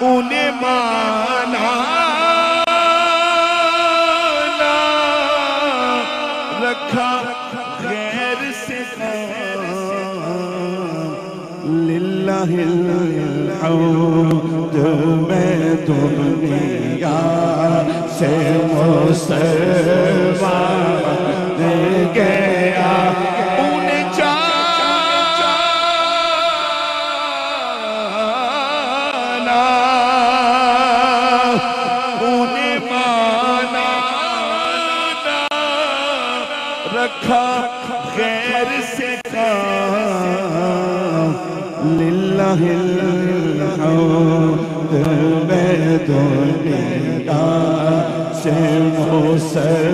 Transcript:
انہیں مانا نہ رکھا غیر سے للہ الحمد میں دنیا سے مسلمان گیا انہیں جانا انہیں مانا نہ رکھا غیر سے للہ الحمد میں دنیا سے مسلمان